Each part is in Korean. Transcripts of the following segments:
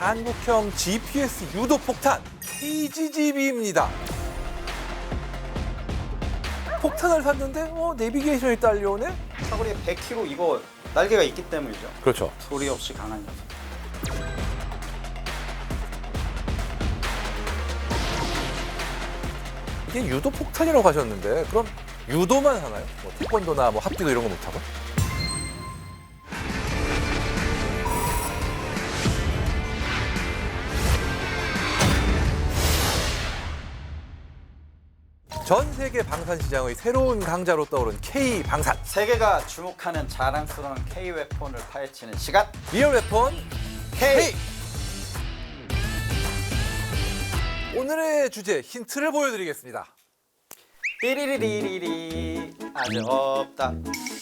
한국형 GPS 유도 폭탄 KGGB입니다. 폭탄을 샀는데 내비게이션이 딸려오네? 사거리에 100km 이거 날개가 있기 때문이죠. 그렇죠. 소리 없이 강한 녀석. 이게 유도 폭탄이라고 하셨는데 그럼 유도만 하나요? 뭐 태권도나 뭐 합기도 이런 거 못하고? 전 세계 방산 시장의 새로운 강자로 떠오른 K 방산. 세계가 주목하는 자랑스러운 K 웨폰을 파헤치는 시간. 리얼 웨폰 K. 오늘의 주제 힌트를 보여드리겠습니다. 띠리리리리리 아직 없다.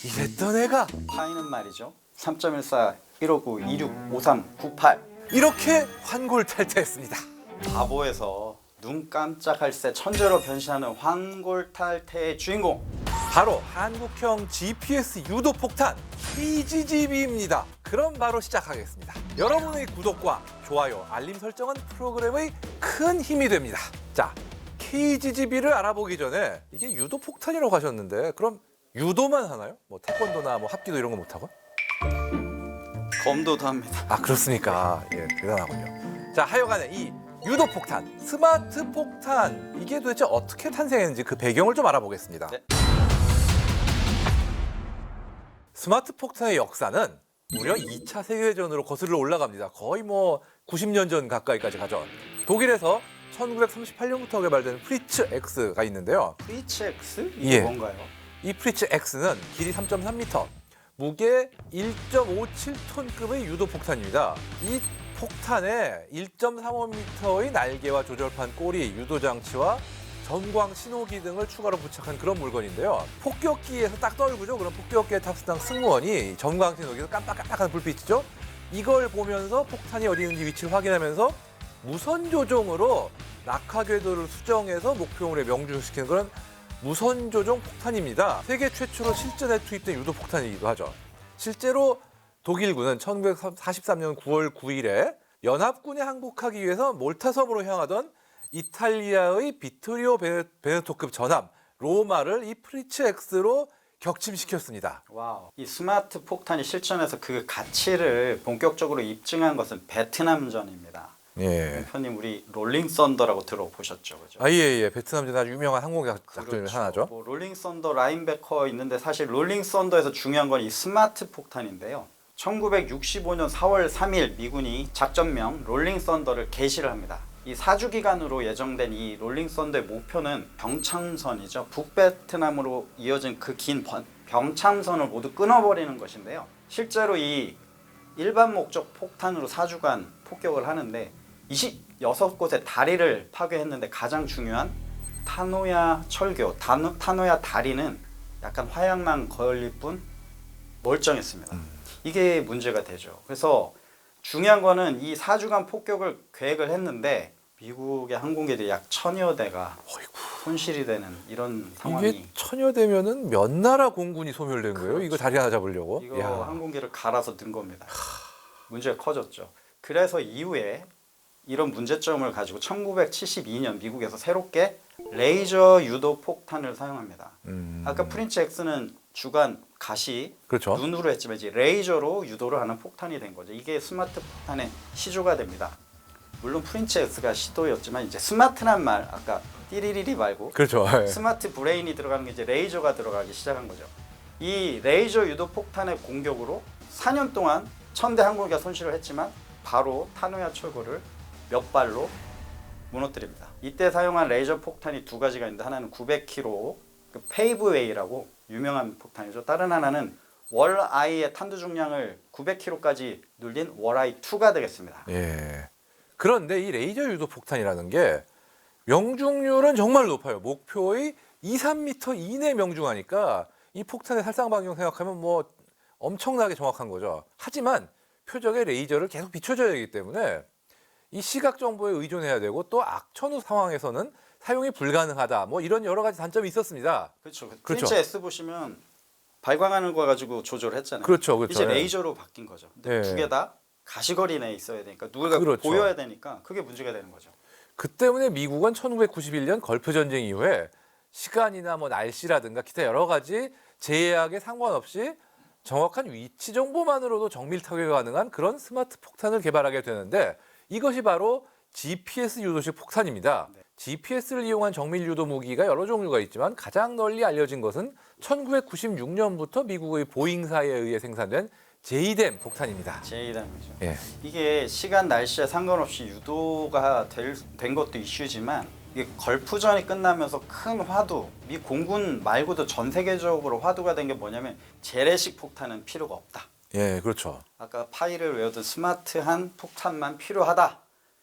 이랬던 애가 파이는 말이죠. 3.14 159 26 53 98. 이렇게 환골탈태했습니다. 바보에서 눈 깜짝할 새 천재로 변신하는 환골탈태의 주인공. 바로 한국형 GPS 유도 폭탄 KGGB입니다. 그럼 바로 시작하겠습니다. 여러분의 구독과 좋아요, 알림 설정은 프로그램의 큰 힘이 됩니다. 자, KGGB를 알아보기 전에 이게 유도 폭탄이라고 하셨는데 그럼 유도만 하나요? 뭐 태권도나 뭐 합기도 이런 거 못하고? 검도도 합니다. 아, 그렇습니까? 예, 대단하군요. 자, 하여간에 이 유도 폭탄, 스마트 폭탄, 이게 도대체 어떻게 탄생했는지 그 배경을 좀 알아보겠습니다. 네. 스마트 폭탄의 역사는 무려 2차 세계대전으로 거슬러 올라갑니다. 거의 뭐 90년 전 가까이까지 가죠. 독일에서 1938년부터 개발된 프리츠 X가 있는데요. 프리츠 X? 이게 예. 뭔가요? 이 프리츠 X는 길이 3.3m, 무게 1.57톤급의 유도 폭탄입니다. 이 폭탄에 1.35m의 날개와 조절판 꼬리, 유도 장치와 전광 신호기 등을 추가로 부착한 그런 물건인데요. 폭격기에서 딱 떨구죠. 그럼 폭격기에 탑승한 승무원이 전광 신호기에서 깜빡깜빡하는 불빛이죠. 이걸 보면서 폭탄이 어디 있는지 위치를 확인하면서 무선 조종으로 낙하 궤도를 수정해서 목표물에 명중시키는 그런 무선 조종 폭탄입니다. 세계 최초로 실전에 투입된 유도 폭탄이기도 하죠. 실제로 독일군은 1943년 9월 9일에 연합군에 항복하기 위해서 몰타 섬으로 향하던 이탈리아의 비토리오 베네토급 전함 로마를 이 프리츠 X로 격침시켰습니다. 와우. 이 스마트 폭탄이 실전에서 그 가치를 본격적으로 입증한 것은 베트남전입니다. 예. 대표님 우리 롤링 썬더라고 들어보셨죠, 그죠? 예. 베트남전 아주 유명한 항공 작전 중 하나죠. 뭐 롤링 썬더 라인베커 있는데 사실 롤링 썬더에서 중요한 건 이 스마트 폭탄인데요. 1965년 4월 3일 미군이 작전명 롤링 썬더를 개시를 합니다. 이 4주 기간으로 예정된 이 롤링 썬더의 목표는 병참선이죠. 북베트남으로 이어진 그 긴 병참선을 모두 끊어버리는 것인데요. 실제로 이 일반 목적 폭탄으로 4주간 폭격을 하는데 26곳의 다리를 파괴했는데 가장 중요한 타노야 철교, 타노야 다리는 약간 화약만 걸릴 뿐 멀쩡했습니다. 이게 문제가 되죠. 그래서 중요한 거는 이 4주간 폭격을 계획을 했는데 미국의 항공기들이 약 1000여 대가 손실이 되는 이런 상황이. 이게 1000여 대면은 몇 나라 공군이 소멸된 거예요? 그렇죠. 이거 다리 하나 잡으려고? 이거 야. 항공기를 갈아서 든 겁니다. 문제가 커졌죠. 그래서 이후에 이런 문제점을 가지고 1972년 미국에서 새롭게 레이저 유도 폭탄을 사용합니다. 아까 프린츠 X는 주간 가시 그렇죠. 눈으로 했지만 이제 레이저로 유도를 하는 폭탄이 된 거죠. 이게 스마트 폭탄의 시조가 됩니다. 물론 프린츠 X가 시도였지만 이제 스마트란 말 아까 띠리리리 말고 그렇죠. 스마트 브레인이 들어가는 게 이제 레이저가 들어가기 시작한 거죠. 이 레이저 유도 폭탄의 공격으로 4년 동안 1000대 항공기가 손실을 했지만 바로 타노야 철거를 몇 발로 무너뜨립니다. 이때 사용한 레이저 폭탄이 두 가지가 있는데 하나는 900km 그 페이브웨이라고 유명한 폭탄이죠. 다른 하나는 월아이의 탄두 중량을 900km까지 늘린 월아이2가 되겠습니다. 예. 그런데 이 레이저 유도 폭탄이라는 게 명중률은 정말 높아요. 목표의 2, 3m 이내 명중하니까 이 폭탄의 살상 반경 생각하면 뭐 엄청나게 정확한 거죠. 하지만 표적의 레이저를 계속 비춰줘야 하기 때문에 이 시각 정보에 의존해야 되고 또 악천후 상황에서는 사용이 불가능하다. 뭐 이런 여러 가지 단점이 있었습니다. 그렇죠. 그렇죠. 프린츠 S 보시면 발광하는 거 가지고 조절했잖아요. 그렇죠. 이제 레이저로 바뀐 거죠. 근데 네. 두 개 다 가시거리 내에 있어야 되니까 누가 그렇죠. 보여야 되니까 그게 문제가 되는 거죠. 그 때문에 미국은 1991년 걸프 전쟁 이후에 시간이나 뭐 날씨라든가 기타 여러 가지 제약에 상관없이 정확한 위치 정보만으로도 정밀 타격이 가능한 그런 스마트 폭탄을 개발하게 되는데 이것이 바로 GPS 유도식 폭탄입니다. 네. GPS를 이용한 정밀 유도 무기가 여러 종류가 있지만 가장 널리 알려진 것은 1996년부터 미국의 보잉사에 의해 생산된 제이뎀 폭탄입니다. 제이담이죠. 예. 이게 시간 날씨에 상관없이 유도가 된 것도 이슈지만 이게 걸프전이 끝나면서 큰 화두, 미 공군 말고도 전 세계적으로 화두가 된 게 뭐냐면 재래식 폭탄은 필요가 없다. 예, 그렇죠. 아까 파이를 외우던 스마트한 폭탄만 필요하다.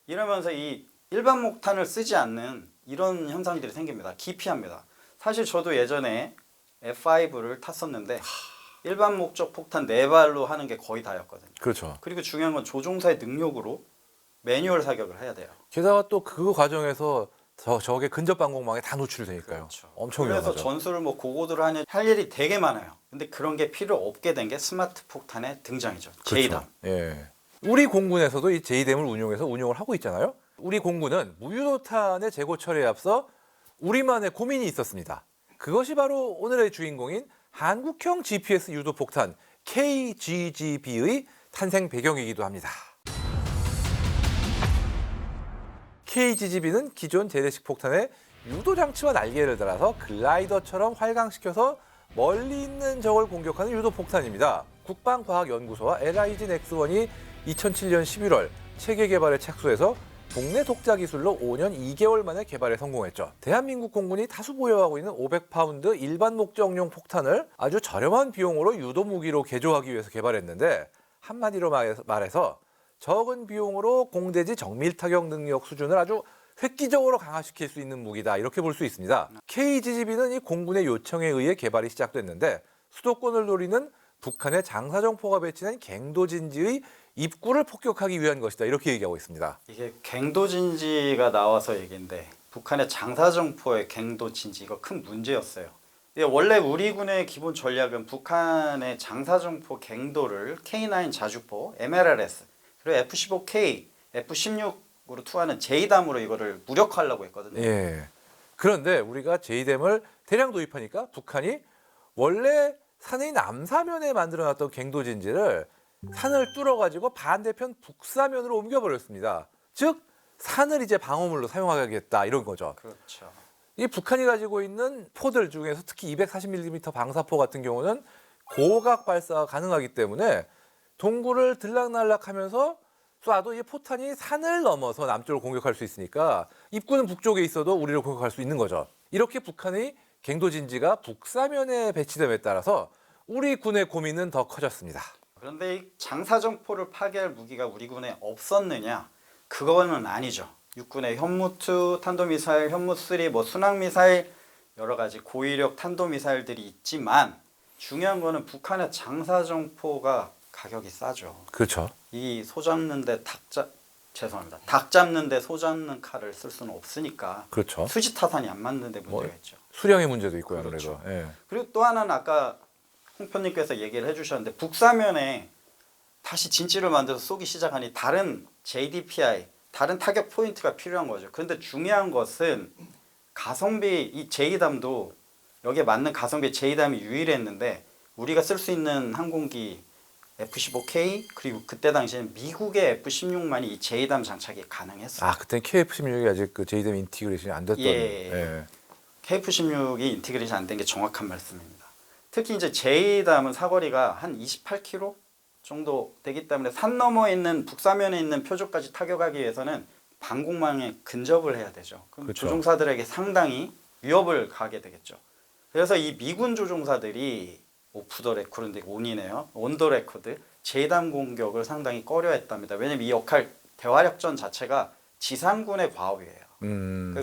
이러면서 이 일반 폭탄을 쓰지 않는 이런 현상들이 생깁니다. 기피합니다. 사실 저도 예전에 F5를 탔었는데 일반 목적 폭탄 4발로 하는 게 거의 다였거든요. 그렇죠. 그리고 중요한 건 조종사의 능력으로 매뉴얼 사격을 해야 돼요. 게다가 또 그 과정에서 적의 근접 방공망에 다 노출되니까요. 그렇죠. 엄청 그래서 위험하죠. 전술을 뭐 고고도를 하냐 할 일이 되게 많아요. 근데 그런 게 필요 없게 된 게 스마트 폭탄의 등장이죠. 제이담. 그렇죠. 예. 우리 공군에서도 이 제이뎀을 운용을 하고 있잖아요. 우리 공군은 무유도탄의 재고 처리에 앞서 우리만의 고민이 있었습니다. 그것이 바로 오늘의 주인공인 한국형 GPS 유도 폭탄 KGGB의 탄생 배경이기도 합니다. KGGB는 기존 재래식 폭탄에 유도 장치와 날개를 달아서 글라이더처럼 활강시켜서 멀리 있는 적을 공격하는 유도 폭탄입니다. 국방과학연구소와 LIG 넥스원이 2007년 11월 체계 개발에 착수해서 국내 독자 기술로 5년 2개월 만에 개발에 성공했죠. 대한민국 공군이 다수 보유하고 있는 500파운드 일반 목적용 폭탄을 아주 저렴한 비용으로 유도 무기로 개조하기 위해서 개발했는데 한마디로 말해서 적은 비용으로 공대지 정밀 타격 능력 수준을 아주 획기적으로 강화시킬 수 있는 무기다 이렇게 볼 수 있습니다. KGGB는 이 공군의 요청에 의해 개발이 시작됐는데 수도권을 노리는 북한의 장사정포가 배치된 갱도진지의 입구를 폭격하기 위한 것이다 이렇게 얘기하고 있습니다. 이게 갱도진지가 나와서 얘기인데 북한의 장사정포의 갱도진지 이거 큰 문제였어요. 원래 우리 군의 기본 전략은 북한의 장사정포 갱도를 K9 자주포, MLRS, 그리고 F-15K, F-16으로 투하는 제이담으로 이거를 무력화하려고 했거든요. 예. 그런데 우리가 제이뎀을 대량 도입하니까 북한이 원래 산의 남사면에 만들어놨던 갱도진지를 산을 뚫어가지고 반대편 북사면으로 옮겨버렸습니다. 즉 산을 이제 방어물로 사용하겠다 이런 거죠. 그렇죠. 이 북한이 가지고 있는 포들 중에서 특히 240mm 방사포 같은 경우는 고각 발사가 가능하기 때문에 동굴을 들락날락하면서 쏴도 이 포탄이 산을 넘어서 남쪽을 공격할 수 있으니까 입구는 북쪽에 있어도 우리를 공격할 수 있는 거죠. 이렇게 북한의 갱도진지가 북사면에 배치됨에 따라서 우리 군의 고민은 더 커졌습니다. 그런데 이 장사정포를 파괴할 무기가 우리 군에 없었느냐? 그거는 아니죠. 육군의 현무2 탄도미사일, 현무3 뭐 순항미사일 여러 가지 고위력 탄도미사일들이 있지만 중요한 거는 북한의 장사정포가 가격이 싸죠. 그렇죠. 이 소 잡는데 닭 잡는데 소 잡는 칼을 쓸 수는 없으니까 그렇죠. 수지 타산이 안 맞는데 문제가 뭐, 있죠. 수량의 문제도 있고요. 그렇죠. 아무래도. 예. 그리고 또 하나는 아까 홍편님께서 얘기를 해주셨는데 북사면에 다시 진지를 만들어서 쏘기 시작하니 다른 JDPI, 다른 타격 포인트가 필요한 거죠. 그런데 중요한 것은 가성비, 이 제이담도 여기에 맞는 가성비 제이담이 유일했는데 우리가 쓸 수 있는 항공기 F-15K 그리고 그때 당시에는 미국의 F-16만이 이 제이담 장착이 가능했어요. 아 그때 KF-16이 아직 그 제이뎀 인티그레이션이 안 됐던. 예. KF-16이 인티그레이션 안 된 게 정확한 말씀입니다. 특히 이제 제이담은 사거리가 한 28km 정도 되기 때문에 산 너머에 있는 북사면에 있는 표적까지 타격하기 위해서는 방공망에 근접을 해야 되죠. 그럼 그렇죠. 조종사들에게 상당히 위협을 가하게 되겠죠. 그래서 이 미군 조종사들이 오프 더 레코드인데 온이네요. 온 더 레코드 제이담 공격을 상당히 꺼려했답니다. 왜냐면 이 역할 대화력전 자체가 지상군의 과업이에요.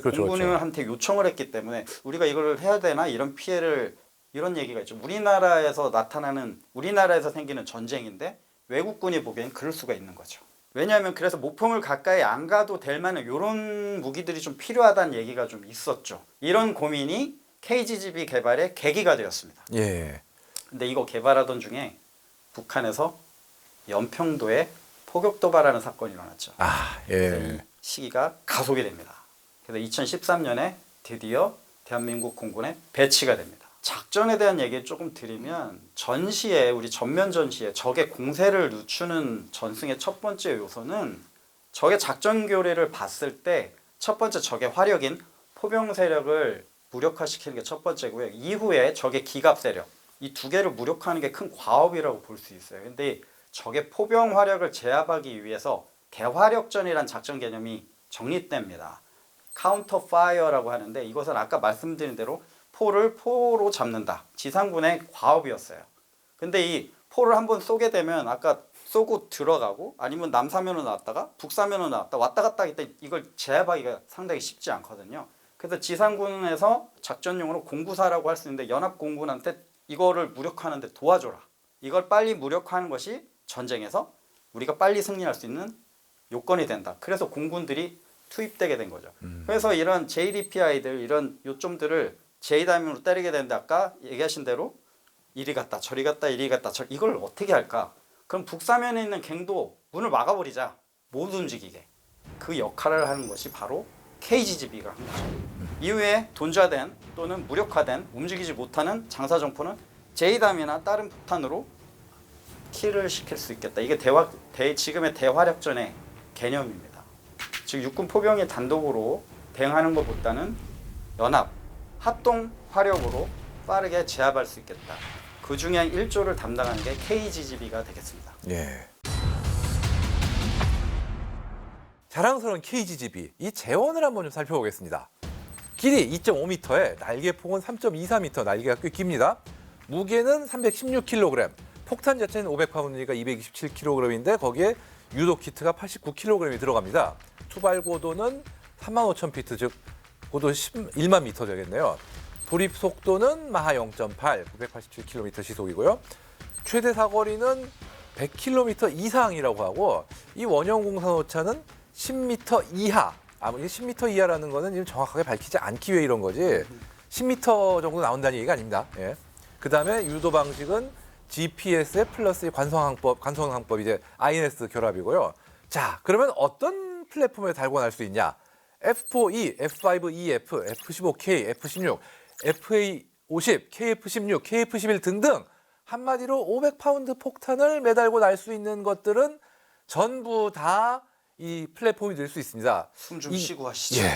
그렇죠, 공군한테 요청을 했기 때문에 우리가 이걸 해야 되나 이런 피해를 이런 얘기가 있죠. 우리나라에서 생기는 전쟁인데 외국군이 보기엔 그럴 수가 있는 거죠. 왜냐하면 그래서 목표물 가까이 안 가도 될 만한 이런 무기들이 좀 필요하다는 얘기가 좀 있었죠. 이런 고민이 KGGB 개발의 계기가 되었습니다. 예. 근데 이거 개발하던 중에 북한에서 연평도에 포격 도발하는 사건이 일어났죠. 이 예. 시기가 가속이 됩니다. 그래서 2013년에 드디어 대한민국 공군에 배치가 됩니다. 작전에 대한 얘기 조금 드리면 전시에 우리 전면 전시에 적의 공세를 늦추는 전승의 첫 번째 요소는 적의 작전 교리를 봤을 때 첫 번째 적의 화력인 포병 세력을 무력화시키는 게 첫 번째고요. 이후에 적의 기갑 세력 이 두 개를 무력화하는 게 큰 과업이라고 볼 수 있어요. 근데 적의 포병 화력을 제압하기 위해서 대화력전이란 작전 개념이 정립됩니다. 카운터 파이어라고 하는데 이것은 아까 말씀드린 대로 포를 포로 잡는다. 지상군의 과업이었어요. 근데 이 포를 한번 쏘게 되면 아까 쏘고 들어가고 아니면 남사면으로 나왔다가 북사면으로 나왔다 왔다 갔다 하기 때문에 이걸 제압하기가 상당히 쉽지 않거든요. 그래서 지상군에서 작전용으로 공구사라고 할 수 있는데 연합공군한테 이거를 무력화하는데 도와줘라. 이걸 빨리 무력화하는 것이 전쟁에서 우리가 빨리 승리할 수 있는 요건이 된다. 그래서 공군들이 투입되게 된 거죠. 그래서 이런 JDPI들 이런 요점들을 JDIM으로 때리게 되는데 아까 얘기하신 대로 이리 갔다 저리 갔다 이리 갔다 이걸 어떻게 할까? 그럼 북사면에 있는 갱도 문을 막아버리자. 못 움직이게. 그 역할을 하는 것이 바로 KGB가 한 거죠. 이후에 돈좌된 또는 무력화된 움직이지 못하는 장사정포는 JDIM이나 다른 폭탄으로 킬을 시킬 수 있겠다. 이게 지금의 대화력전의 개념입니다. 즉 육군 포병이 단독으로 대응하는 것보다는 연합, 합동 화력으로 빠르게 제압할 수 있겠다. 그 중에 1조를 담당하는 게 KGB가 되겠습니다. 예. 자랑스러운 KGB 이 재원을 한번 좀 살펴보겠습니다. 길이 2.5m에 날개폭은 3.24m, 날개가 꽤 깁니다. 무게는 316kg, 폭탄 자체는 500파운드니까 227kg인데 거기에 유도 키트가 89kg이 들어갑니다. 투발 고도는 35,000피트, 즉 고도 1만 미터 되겠네요. 돌입 속도는 마하 0.8, 987km 시속이고요. 최대 사거리는 100km 이상이라고 하고 이 원형 공산 오차는 10m 이하. 아무리 10m 이하라는 거는 지금 정확하게 밝히지 않기 위해 이런 거지 10m 정도 나온다는 얘기가 아닙니다. 예. 그다음에 유도 방식은 GPS에 플러스 관성항법 이제 INS 결합이고요. 자, 그러면 어떤 플랫폼에 달고 날 수 있냐? F4E, F5EF, F15K, F16, FA50, KF16, KF11 등등 한마디로 500파운드 폭탄을 매달고 날 수 있는 것들은 전부 다 이 플랫폼이 될 수 있습니다. 숨 좀 쉬고 하시죠. 예,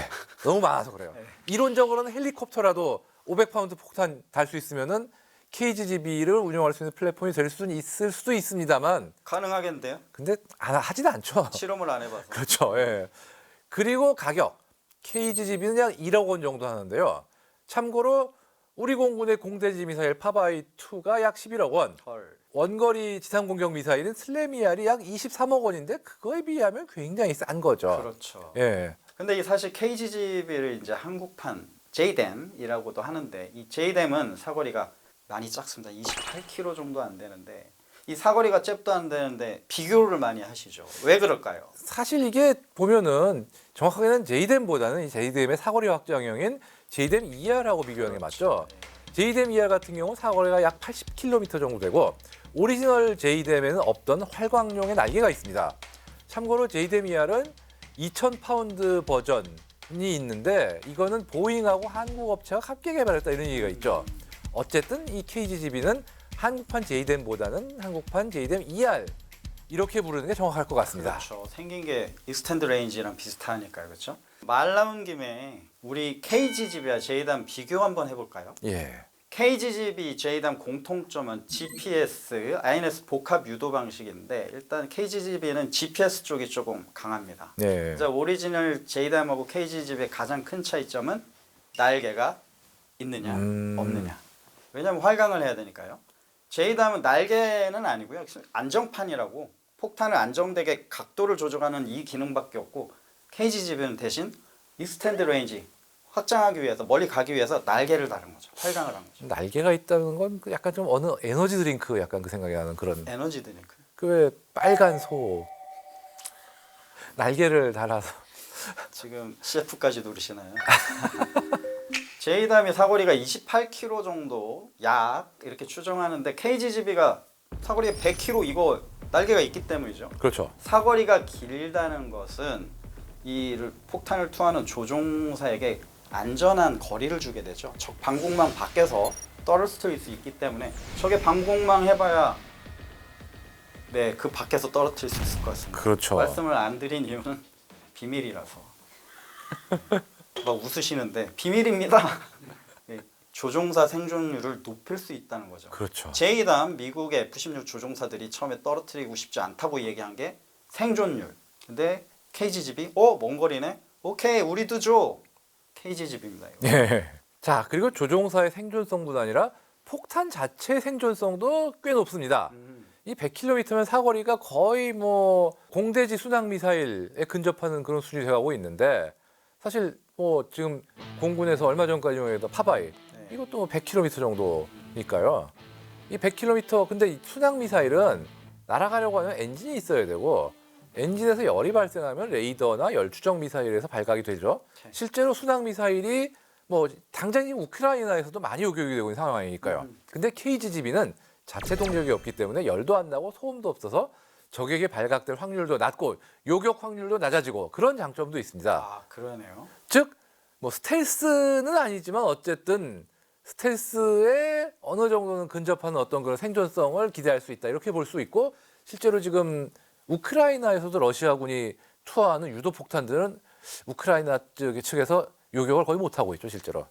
너무 많아서 그래요. 네. 이론적으로는 헬리콥터라도 500파운드 폭탄 달 수 있으면은 KGB를 운영할 수 있는 플랫폼이 될 수는 있을 수도 있습니다만 가능하겠는데요? 근데 하지는 않죠. 실험을 안 해봐서. 그렇죠. 예. 그리고 가격. KGB는 약 1억 원 정도 하는데요. 참고로 우리 공군의 공대지 미사일 파바이2가 약 11억 원. 헐. 원거리 지상 공격 미사일인 슬래미알이 약 23억 원인데 그거에 비하면 굉장히 싼 거죠. 그렇죠. 예. 근데 이 사실 KGB를 이제 한국판 JDAM이라고도 하는데 이 JDAM은 사거리가 많이 작습니다. 28km 정도 안 되는데 이 사거리가 잽도 안 되는데 비교를 많이 하시죠. 왜 그럴까요? 사실 이게 보면은 정확하게는 JDAM보다는 이 JDAM의 사거리 확장형인 JDAM ER하고 비교하는 게 맞죠. JDAM ER 같은 경우 사거리가 약 80km 정도 되고 오리지널 JDAM에는 없던 활광용의 날개가 있습니다. 참고로 JDAM ER은 2000파운드 버전이 있는데 이거는 보잉하고 한국 업체가 함께 개발했다 이런 얘기가 있죠. 어쨌든 이 KGB는 한국판 JDAM보다는 한국판 JDAM ER 이렇게 부르는 게 정확할 것 같습니다. 그렇죠. 생긴 게 익스텐드 레인지랑 비슷하니까요. 그렇죠? 말 나온 김에 우리 KGB와 JDAM 비교 한번 해볼까요? 예. KGB, JDAM 공통점은 GPS, INS 복합 유도 방식인데 일단 KGB는 GPS 쪽이 조금 강합니다. 네. 자, 오리지널 JDAM하고 KGB의 가장 큰 차이점은 날개가 있느냐 없느냐. 왜냐하면 활강을 해야 되니까요. JDAM은 날개는 아니고요. 안정판이라고 폭탄을 안정되게 각도를 조정하는 이 기능밖에 없고 KGB는 대신 익스텐드 레인지 확장하기 위해서 멀리 가기 위해서 날개를 다른 거죠. 활강을 한 거죠. 날개가 있다는 건 약간 좀 어느 에너지 드링크 약간 그 생각이 나는 그런 에너지 드링크. 그 왜 빨간 소 날개를 달아서 지금 CF까지 누르시나요? JDAM의 사거리가 28km 정도 약 이렇게 추정하는데 KGB가 사거리가 100km 이거 날개가 있기 때문이죠. 그렇죠. 사거리가 길다는 것은 이 폭탄을 투하하는 조종사에게 안전한 거리를 주게 되죠. 적 방공망 밖에서 떨어뜨릴 수 있기 때문에 적의 방공망 해봐야 그 밖에서 떨어뜨릴 수 있을 것 같습니다. 그렇죠. 말씀을 안 드린 이유는 비밀이라서. 막 웃으시는데 비밀입니다. 조종사 생존율을 높일 수 있다는 거죠. 그렇죠. 제2단 미국의 F-16 조종사들이 처음에 떨어뜨리고 싶지 않다고 얘기한 게 생존율. 근데 KGGB 먼 거리네. 오케이 우리도 줘. KGGB입니다. 이거. 예. 자, 그리고 조종사의 생존성뿐 아니라 폭탄 자체의 생존성도 꽤 높습니다. 이 100km면 사거리가 거의 뭐 공대지 순항 미사일에 근접하는 그런 수준이 돼가고 있는데 사실 뭐 지금 공군에서 얼마 전까지 용했던 파바이 이것도 뭐 100km 정도니까요. 이 100km 근데 이 순항 미사일은 날아가려고 하면 엔진이 있어야 되고 엔진에서 열이 발생하면 레이더나 열 추적 미사일에서 발각이 되죠. 실제로 순항 미사일이 뭐 당장 우크라이나에서도 많이 요격이 되고 있는 상황이니까요. 근데 KGGB는 자체 동력이 없기 때문에 열도 안 나고 소음도 없어서 적에게 발각될 확률도 낮고 요격 확률도 낮아지고 그런 장점도 있습니다. 아 그러네요. 즉 뭐 스텔스는 아니지만 어쨌든 스텔스에 어느 정도는 근접하는 어떤 그런 생존성을 기대할 수 있다 이렇게 볼 수 있고 실제로 지금 우크라이나에서도 러시아군이 투하하는 유도 폭탄들은 우크라이나 측에서 요격을 거의 못 하고 있죠 실제로.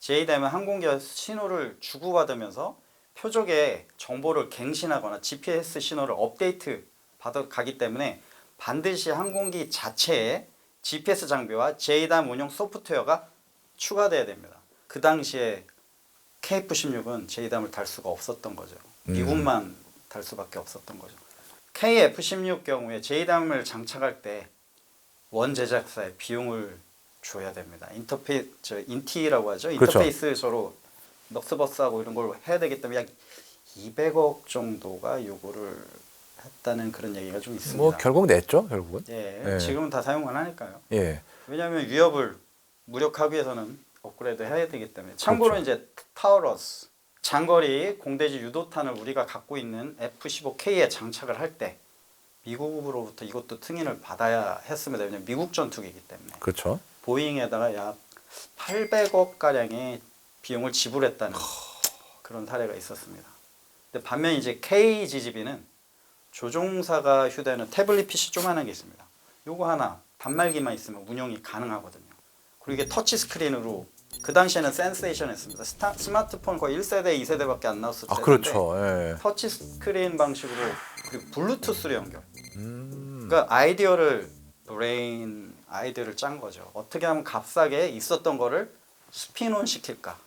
제2다면 항공기와 신호를 주고받으면서 표적의 정보를 갱신하거나 GPS 신호를 업데이트 받아가기 때문에 반드시 항공기 자체에 GPS 장비와 제2단 운용 소프트웨어가 추가돼야 됩니다. 그 당시에 KF-16은 제2담을 달 수가 없었던 거죠. 미국만 달 수밖에 없었던 거죠. KF-16 경우에 제2담을 장착할 때 원 제작사의 비용을 줘야 됩니다. 인티라고 하죠. 그렇죠. 인터페이스 서로 넉스버스하고 이런 걸 해야 되기 때문에 약 200억 정도가 요구를 했다는 그런 얘기가 좀 있습니다. 뭐 결국 냈죠 결국은. 예, 지금은 다 사용을 하니까요. 예. 왜냐하면 위협을 무력하기 위해서는 업그레이드 해야 되기 때문에. 참고로 그렇죠. 이제 타우러스 장거리 공대지 유도탄을 우리가 갖고 있는 F-15K에 장착을 할 때 미국으로부터 이것도 승인을 받아야 했습니다. 왜냐하면 미국 전투기이기 때문에. 그렇죠. 보잉에다가 약 800억 가량의 비용을 지불했다는 그런 사례가 있었습니다. 근데 반면 이제 KGGB는 조종사가 휴대하는 태블릿 PC 조그만한 게 있습니다. 요거 하나 단말기만 있으면 운영이 가능하거든요. 그리고 이게 터치 스크린으로 그 당시에는 센세이션했습니다. 스마트폰 거의 1세대, 2세대밖에 안 나왔을 때인데 그렇죠. 예. 터치 스크린 방식으로 그리고 블루투스로 연결. 그러니까 아이디어를 짠 거죠. 어떻게 하면 값싸게 있었던 거를 스피논 시킬까?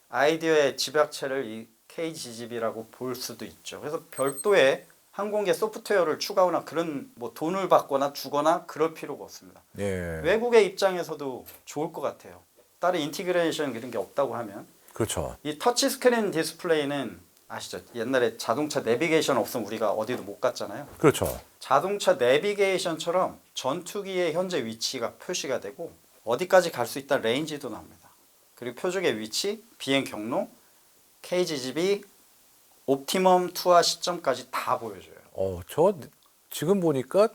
아이디어의 집약체를 이 KGGB라고 볼 수도 있죠. 그래서 별도의 항공기 소프트웨어를 추가하거나 그런 뭐 돈을 받거나 주거나 그럴 필요가 없습니다. 예. 외국의 입장에서도 좋을 것 같아요. 다른 인티그레이션 이런 게 없다고 하면. 그렇죠. 이 터치 스크린 디스플레이는 아시죠? 옛날에 자동차 내비게이션 없으면 우리가 어디도 못 갔잖아요. 그렇죠. 자동차 내비게이션처럼 전투기의 현재 위치가 표시가 되고 어디까지 갈 수 있다는 레인지도 나옵니다. 그리고 표적의 위치, 비행 경로, KGGB, 옵티멈 투하 시점까지 다 보여줘요. 저 지금 보니까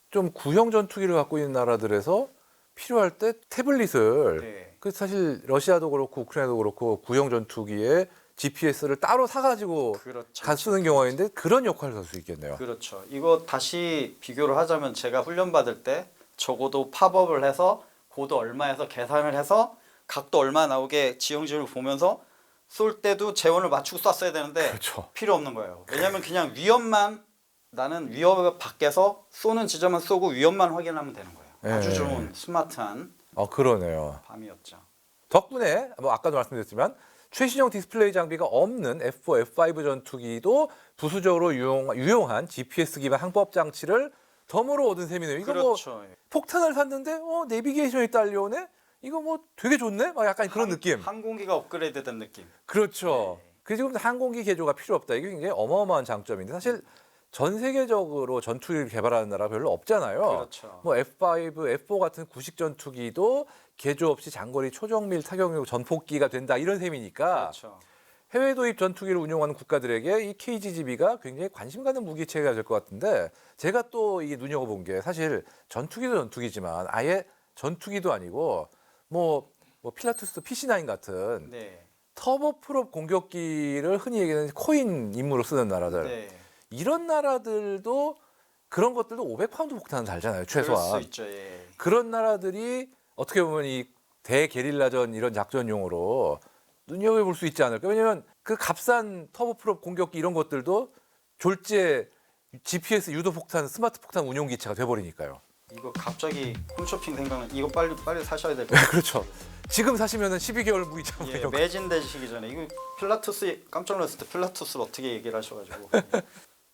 좀 구형 전투기를 갖고 있는 나라들에서 필요할 때 태블릿을 네. 그 사실 러시아도 그렇고 우크라이나도 그렇고 구형 전투기에 GPS를 따로 사가지고 그렇죠. 쓰는 경우가 있는데 그런 역할을 할 수 있겠네요. 그렇죠. 이거 다시 비교를 하자면 제가 훈련 받을 때 적어도 팝업을 해서 고도 얼마에서 계산을 해서 각도 얼마 나오게 지형지를 보면서 쏠 때도 재원을 맞추고 쐈어야 되는데 그렇죠. 필요 없는 거예요. 왜냐하면 그냥 위협만 나는 위협 밖에서 쏘는 지점만 쏘고 위협만 확인하면 되는 거예요. 아주 좋은 스마트한 그러네요. 밤이었죠. 덕분에 뭐 아까도 말씀드렸지만 최신형 디스플레이 장비가 없는 F4, F5 전투기도 부수적으로 유용한 GPS 기반 항법 장치를 덤으로 얻은 셈이네요. 이거 그렇죠. 뭐 폭탄을 샀는데 내비게이션이 딸려오네? 이거 뭐 되게 좋네? 막 약간 그런 느낌. 항공기가 업그레이드된 느낌. 그렇죠. 네. 그 지금 항공기 개조가 필요 없다. 이게 굉장히 어마어마한 장점인데 사실 전 세계적으로 전투기를 개발하는 나라 별로 없잖아요. 그렇죠. 뭐 F5, F4 같은 구식 전투기도 개조 없이 장거리 초정밀 타격용 전폭기가 된다 이런 셈이니까 그렇죠. 해외 도입 전투기를 운용하는 국가들에게 이 KGGB가 굉장히 관심 가는 무기체계가 될 것 같은데 제가 또 이게 눈여겨본 게 사실 전투기도 전투기지만 아예 전투기도 아니고 뭐 필라투스 PC9 같은 네. 터보프롭 공격기를 흔히 얘기하는 코인 임무로 쓰는 나라들 네. 이런 나라들도 그런 것들도 500파운드 폭탄은 달잖아요 그럴 최소한. 수 있죠. 예. 그런 나라들이 어떻게 보면 이 대게릴라전 이런 작전용으로 눈여겨볼 수 있지 않을까? 왜냐하면 그 값싼 터보프롭 공격기 이런 것들도 졸지에 GPS 유도폭탄, 스마트폭탄 운용기체가 돼버리니까요. 이거 갑자기 홈쇼핑 생각나. 이거 빨리 사셔야 될 것 같아요. 그렇죠. 지금 사시면은 12개월 무이자 예, 이런 거. 매진되시기 전에 이거 필라투스 깜짝 놀랐을 때 필라투스를 어떻게 얘기를 하셔가지고.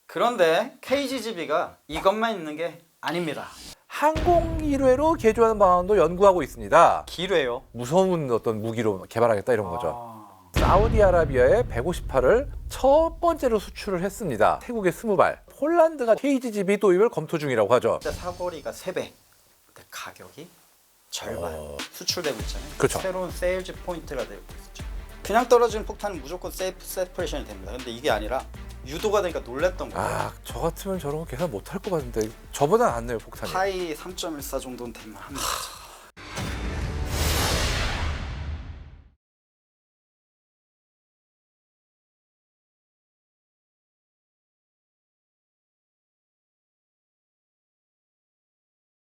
그런데 KGGB가 이것만 있는 게 아닙니다. 항공 일회로 개조하는 방안도 연구하고 있습니다. 기뢰요. 무서운 어떤 무기로 개발하겠다 이런 거죠. 아, 사우디아라비아에 158을 첫 번째로 수출을 했습니다. 태국에 20발. 폴란드가 KGGB 도입을 검토 중이라고 하죠. 그때 사거리가 3배. 근데 가격이 절반. 수출되고 있잖아요. 그렇죠. 새로운 세일즈 포인트가 되고 있죠. 그냥 떨어지는 폭탄은 무조건 세이프 세퍼레이션이 됩니다. 근데 이게 아니라 유도가 되니까 놀랬던 거예요. 아, 저 같으면 저런 거 계산 못 할 것 같은데 저보다 낫네요, 폭탄이. 파이 3.14 정도는 되면 합니다.